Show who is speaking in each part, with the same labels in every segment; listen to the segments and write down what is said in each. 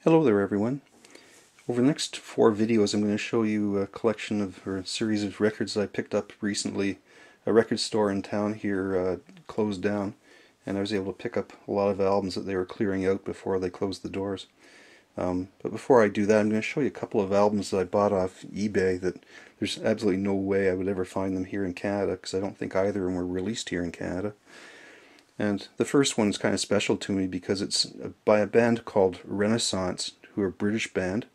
Speaker 1: Hello there everyone. Over the next 4 videos I'm going to show you a collection of, or a series of records I picked up recently. A record store in town here closed down and I was able to pick up a lot of albums that they were clearing out before they closed the doors. But before I do that, I'm going to show you a couple of albums that I bought off eBay that there's absolutely no way I would ever find them here in Canada, because I don't think either of them were released here in Canada. And the first one's kind of special to me because it's by a band called Renaissance, who are a British band.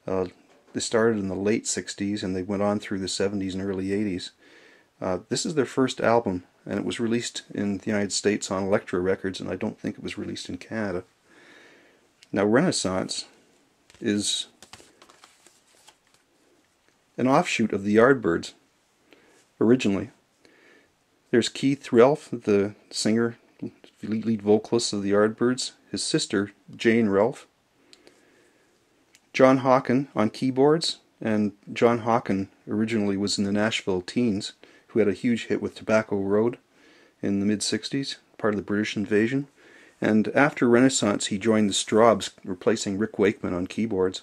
Speaker 1: They started in the late 60s and they went on through the 70s and early 80s. This is their first album, and it was released in the United States on Elektra Records, and I don't think it was released in Canada. Now, Renaissance is an offshoot of the Yardbirds, originally. There's Keith Relf, the singer, lead vocalist of the Yardbirds, his sister, Jane Relf, John Hawken on keyboards, and John Hawken originally was in the Nashville Teens, who had a huge hit with Tobacco Road in the mid-60s, part of the British Invasion. And after Renaissance, he joined the Strawbs, replacing Rick Wakeman on keyboards.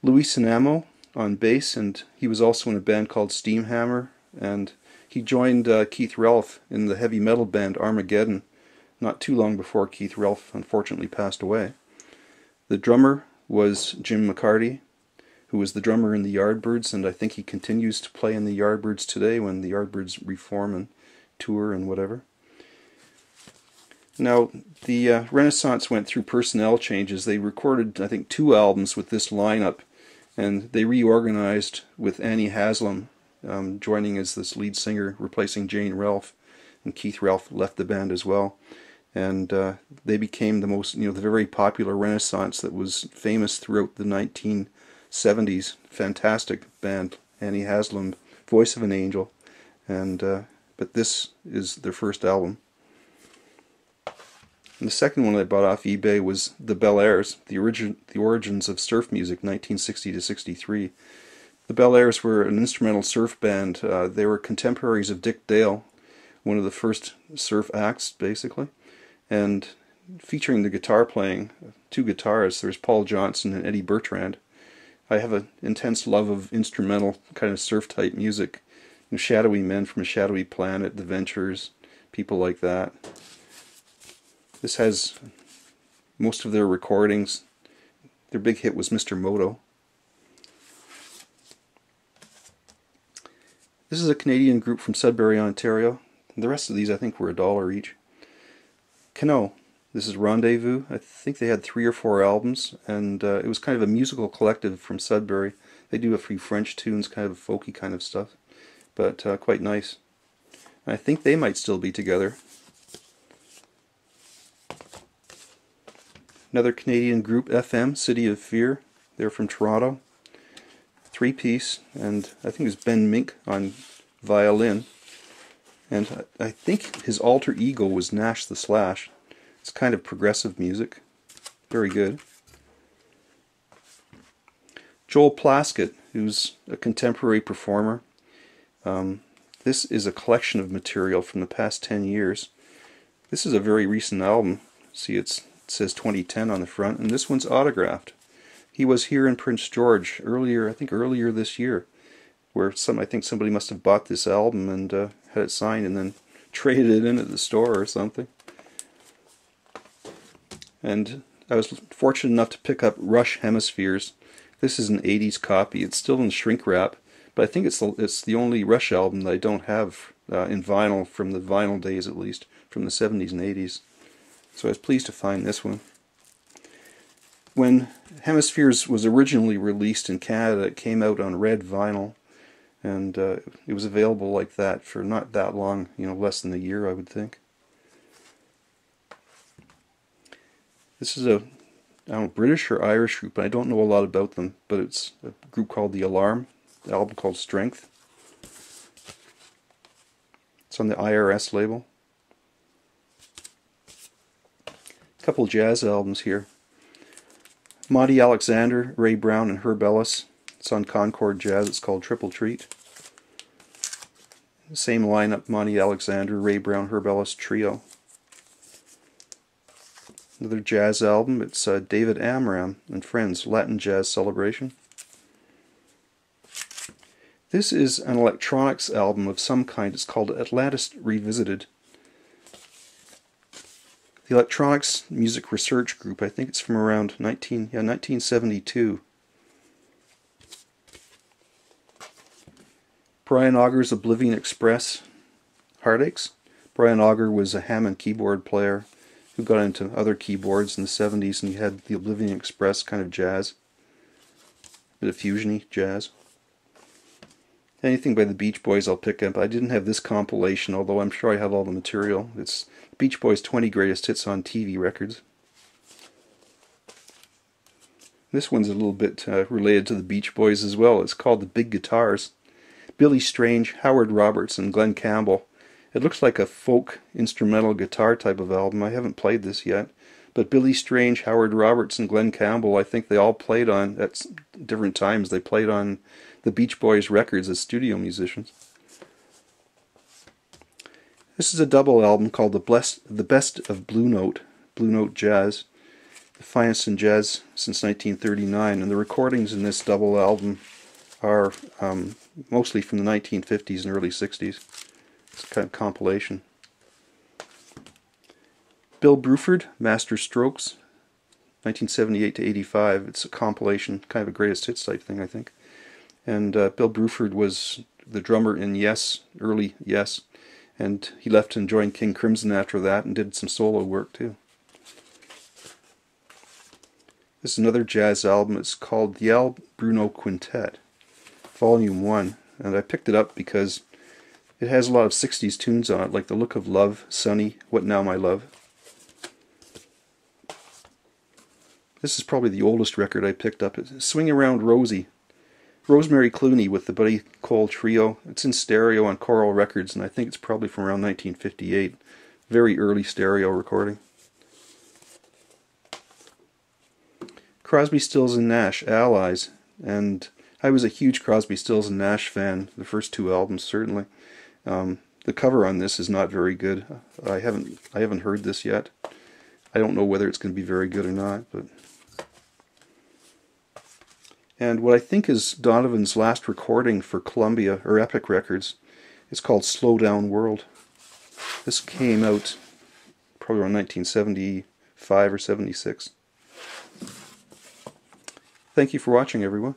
Speaker 1: Louis Sinamo on bass, and he was also in a band called Steamhammer, and he joined Keith Relf in the heavy metal band Armageddon not too long before Keith Relf unfortunately passed away. The drummer was Jim McCarty, who was the drummer in the Yardbirds, and I think he continues to play in the Yardbirds today when the Yardbirds reform and tour and whatever. Now, the Renaissance went through personnel changes. They recorded, I think, 2 albums with this lineup, and they reorganized with Annie Haslam joining as this lead singer, replacing Jane Relf, and Keith Relf left the band as well. And they became the most, the very popular Renaissance that was famous throughout the 1970s. Fantastic band, Annie Haslam, voice of an angel, and but this is their first album. And the second one I bought off eBay was the Bel Airs, the origins of surf music, 1960 to 63. The Bel Airs were an instrumental surf band. They were contemporaries of Dick Dale, one of the first surf acts, basically. And featuring the guitar playing, 2 guitarists, there's Paul Johnson and Eddie Bertrand. I have an intense love of instrumental kind of surf-type music. Shadowy Men from a Shadowy Planet, The Ventures, people like that. This has most of their recordings. Their big hit was Mr. Moto. This is a Canadian group from Sudbury, Ontario. The rest of these I think were $1 each. Cano. This is Rendezvous. I think they had 3 or 4 albums, and it was kind of a musical collective from Sudbury. They do a few French tunes, kind of folky kind of stuff, but quite nice. And I think they might still be together. Another Canadian group, FM, City of Fear. They're from Toronto. 3-piece, and I think it was Ben Mink on violin. And I think his alter ego was Nash the Slash. It's kind of progressive music. Very good. Joel Plaskett, who's a contemporary performer. This is a collection of material from the past 10 years. This is a very recent album. See, it says 2010 on the front, and this one's autographed. He was here in Prince George earlier this year, where I think somebody must have bought this album and had it signed and then traded it in at the store or something. And I was fortunate enough to pick up Rush Hemispheres. This is an 80s copy. It's still in shrink wrap, but I think it's the only Rush album that I don't have in vinyl, from the vinyl days at least, from the 70s and 80s. So I was pleased to find this one. When Hemispheres was originally released in Canada, it came out on red vinyl, and it was available like that for not that long, less than a year, I would think. This is a British or Irish group, and I don't know a lot about them, but it's a group called The Alarm, the album called Strength. It's on the IRS label. A couple jazz albums here. Monty Alexander, Ray Brown, and Herb Ellis. It's on Concord Jazz. It's called Triple Treat. Same lineup, Monty Alexander, Ray Brown, Herb Ellis Trio. Another jazz album. It's David Amram and Friends, Latin Jazz Celebration. This is an electronics album of some kind. It's called Atlantis Revisited. The Electronics Music Research Group, I think it's from around 1972. Brian Auger's Oblivion Express, Heartaches. Brian Auger was a Hammond keyboard player who got into other keyboards in the 70s, and he had the Oblivion Express kind of jazz, a bit of fusiony jazz. Anything by the Beach Boys I'll pick up. I didn't have this compilation, although I'm sure I have all the material. It's Beach Boys 20 Greatest Hits on TV Records. This one's a little bit related to the Beach Boys as well. It's called The Big Guitars. Billy Strange, Howard Roberts, and Glen Campbell. It looks like a folk instrumental guitar type of album. I haven't played this yet. But Billy Strange, Howard Roberts, and Glen Campbell, I think they all played on, at different times, they played on the Beach Boys records as studio musicians. This is a double album called The Best of Blue Note Jazz, the finest in jazz since 1939, and the recordings in this double album are mostly from the 1950s and early 60s. It's kind of compilation. Bill Bruford, Master Strokes, 1978 to 85. It's a compilation, kind of a greatest hits type thing, I think. And Bill Bruford was the drummer in Yes, early Yes, and he left and joined King Crimson after that and did some solo work too. This is another jazz album. It's called the Al Bruno Quintet, Volume 1, and I picked it up because it has a lot of 60s tunes on it, like The Look of Love, Sunny, What Now My Love. This is probably the oldest record I picked up. It's Swing Around Rosie. Rosemary Clooney with the Buddy Cole Trio. It's in stereo on Coral Records, and I think it's probably from around 1958. Very early stereo recording. Crosby, Stills and Nash, Allies. And I was a huge Crosby, Stills and Nash fan, the first two albums certainly. The cover on this is not very good. I haven't heard this yet. I don't know whether it's going to be very good or not, but... And what I think is Donovan's last recording for Columbia, or Epic Records, is called Slow Down World. This came out probably around 1975 or 76. Thank you for watching, everyone.